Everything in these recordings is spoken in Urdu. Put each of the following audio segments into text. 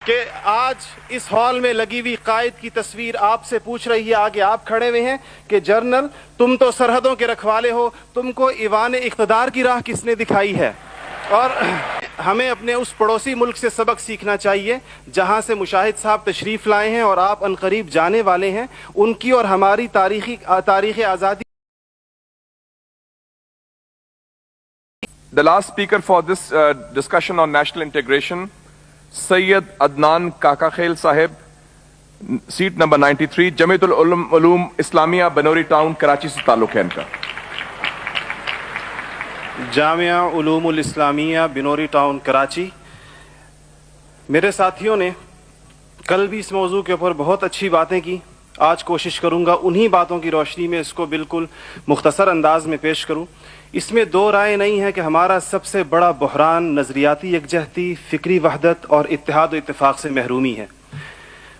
کہ آج اس ہال میں لگی ہوئی قائد کی تصویر آپ سے پوچھ رہی ہے، آگے آپ کھڑے ہوئے ہیں کہ جنرل تم تو سرحدوں کے رکھوالے ہو، تم کو ایوان اقتدار کی راہ کس نے دکھائی ہے؟ اور ہمیں اپنے اس پڑوسی ملک سے سبق سیکھنا چاہیے جہاں سے مشاہد صاحب تشریف لائے ہیں اور آپ عنقریب جانے والے ہیں، ان کی اور ہماری تاریخ آزادی. The last speaker for this discussion on national integration, Sayyid Adnan Kakakhail Sahib, seat number 93, Jamiatul Ulum Islamia, Banori Town, Karachi سے تعلق ہے ان کا. جامعہ علوم الاسلامیہ بنوری ٹاؤن کراچی. میرے ساتھیوں نے کل بھی اس موضوع کے اوپر بہت اچھی باتیں کی. آج کوشش کروں گا انہی باتوں کی روشنی میں اس کو بالکل مختصر انداز میں پیش کروں. اس میں دو رائے نہیں ہے کہ ہمارا سب سے بڑا بحران نظریاتی یکجہتی، فکری وحدت اور اتحاد و اتفاق سے محرومی ہے.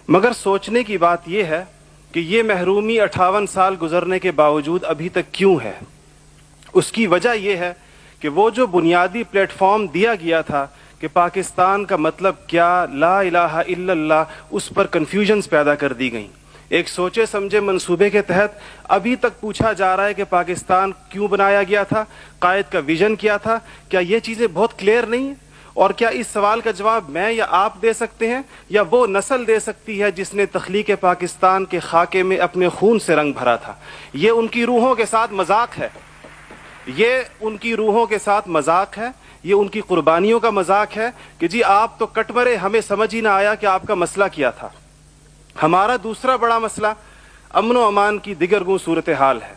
مگر سوچنے کی بات یہ ہے کہ یہ محرومی 58 سال گزرنے کے باوجود ابھی تک کیوں ہے. اس کی وجہ یہ ہے کہ وہ جو بنیادی پلیٹ فارم دیا گیا تھا کہ پاکستان کا مطلب کیا، لا الہ الا اللہ، اس پر کنفیوژنز پیدا کر دی گئیں. ایک سوچے سمجھے منصوبے کے تحت ابھی تک پوچھا جا رہا ہے کہ پاکستان کیوں بنایا گیا تھا، قائد کا ویژن کیا تھا. کیا یہ چیزیں بہت کلیئر نہیں ہیں؟ اور کیا اس سوال کا جواب میں یا آپ دے سکتے ہیں یا وہ نسل دے سکتی ہے جس نے تخلیق پاکستان کے خاکے میں اپنے خون سے رنگ بھرا تھا؟ یہ ان کی روحوں کے ساتھ مذاق ہے، یہ ان کی روحوں کے ساتھ مذاق ہے، یہ ان کی قربانیوں کا مذاق ہے کہ جی آپ تو کٹ مرے، ہمیں سمجھ ہی نہ آیا کہ آپ کا مسئلہ کیا تھا. ہمارا دوسرا بڑا مسئلہ امن و امان کی دیگرگوں صورتحال ہے،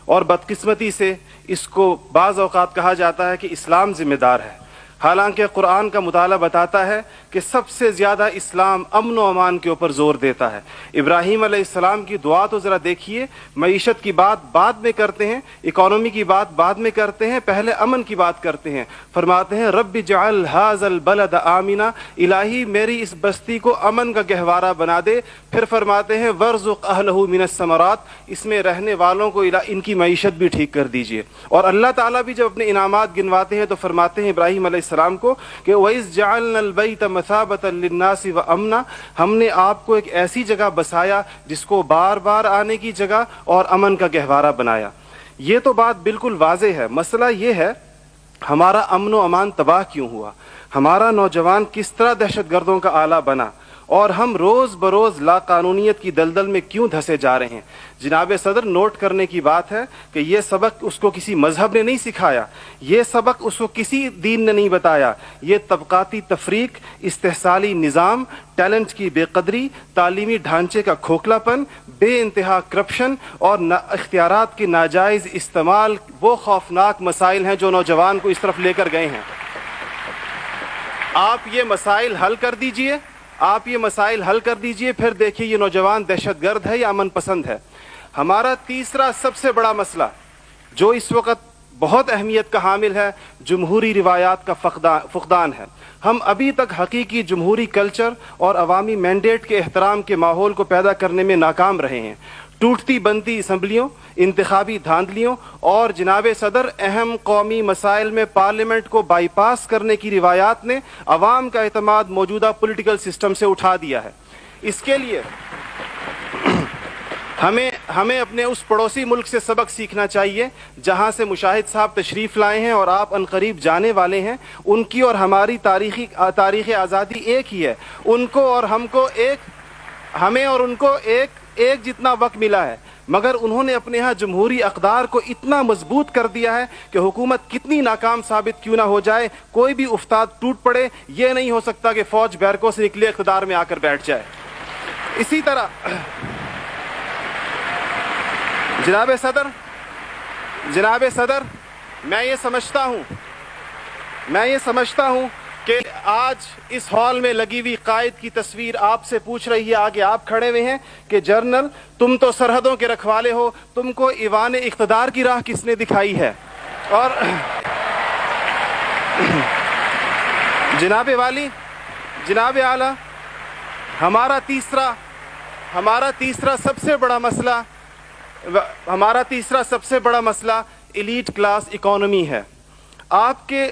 اور بدقسمتی سے اس کو بعض اوقات کہا جاتا ہے کہ اسلام ذمہ دار ہے. حالانکہ قرآن کا مطالعہ بتاتا ہے کہ سب سے زیادہ اسلام امن و امان کے اوپر زور دیتا ہے. ابراہیم علیہ السلام کی دعا تو ذرا دیکھیے، معیشت کی بات بعد میں کرتے ہیں، اکانومی کی بات بعد میں کرتے ہیں، پہلے امن کی بات کرتے ہیں. فرماتے ہیں رب جعل ھذا البلد آمنا، الہی میری اس بستی کو امن کا گہوارہ بنا دے. پھر فرماتے ہیں ورزق اہلہ من الثمرات، اس میں رہنے والوں کو ان کی معیشت بھی ٹھیک کر دیجئے. اور اللہ تعالیٰ بھی جب اپنے انعامات گنواتے ہیں تو فرماتے ہیں ابراہیم علیہ السلام کو کہ وَإِذْ جَعَلْنَا الْبَيْتَ مَثَابَةً لِلنَّاسِ وَأَمْنًا، ہم نے آپ کو ایک ایسی جگہ بسایا جس کو بار بار آنے کی جگہ اور امن کا گہوارہ بنایا. یہ تو بات بالکل واضح ہے. مسئلہ یہ ہے ہمارا امن و امان تباہ کیوں ہوا، ہمارا نوجوان کس طرح دہشت گردوں کا آلہ بنا، اور ہم روز بروز لا قانونیت کی دلدل میں کیوں دھسے جا رہے ہیں. جناب صدر، نوٹ کرنے کی بات ہے کہ یہ سبق اس کو کسی مذہب نے نہیں سکھایا، یہ سبق اس کو کسی دین نے نہیں بتایا. یہ طبقاتی تفریق، استحصالی نظام، ٹیلنٹ کی بے قدری، تعلیمی ڈھانچے کا کھوکھلا پن، بے انتہا کرپشن اور اختیارات کے ناجائز استعمال، وہ خوفناک مسائل ہیں جو نوجوان کو اس طرف لے کر گئے ہیں. آپ یہ مسائل حل کر دیجئے، آپ یہ مسائل حل کر دیجئے، پھر دیکھیے یہ نوجوان دہشت گرد ہے یا امن پسند ہے. ہمارا تیسرا سب سے بڑا مسئلہ جو اس وقت بہت اہمیت کا حامل ہے، جمہوری روایات کا فقدان ہے. ہم ابھی تک حقیقی جمہوری کلچر اور عوامی مینڈیٹ کے احترام کے ماحول کو پیدا کرنے میں ناکام رہے ہیں. ٹوٹتی بنتی اسمبلیوں، انتخابی دھاندلیوں اور جناب صدر اہم قومی مسائل میں پارلیمنٹ کو بائی پاس کرنے کی روایات نے عوام کا اعتماد موجودہ پولیٹیکل سسٹم سے اٹھا دیا ہے. اس کے لیے ہمیں اپنے اس پڑوسی ملک سے سبق سیکھنا چاہیے جہاں سے مشاہد صاحب تشریف لائے ہیں اور آپ عنقریب جانے والے ہیں. ان کی اور ہماری تاریخ آزادی ایک ہی ہے. ان کو اور ہمیں اور ان کو ایک جتنا وقت ملا ہے، مگر انہوں نے اپنے ہاں جمہوری اقدار کو اتنا مضبوط کر دیا ہے کہ حکومت کتنی ناکام ثابت کیوں نہ ہو جائے، کوئی بھی افتاد ٹوٹ پڑے، یہ نہیں ہو سکتا کہ فوج بیرکوں سے نکلے اقتدار میں آ کر بیٹھ جائے. اسی طرح جناب صدر، میں یہ سمجھتا ہوں کہ آج اس ہال میں لگی ہوئی قائد کی تصویر آپ سے پوچھ رہی ہے، آگے آپ کھڑے ہوئے ہیں کہ جنرل تم تو سرحدوں کے رکھوالے ہو، تم کو ایوان اقتدار کی راہ کس نے دکھائی ہے. اور جناب والی، جناب اعلیٰ، ہمارا تیسرا سب سے بڑا مسئلہ ایلیٹ کلاس اکانومی ہے. آپ کے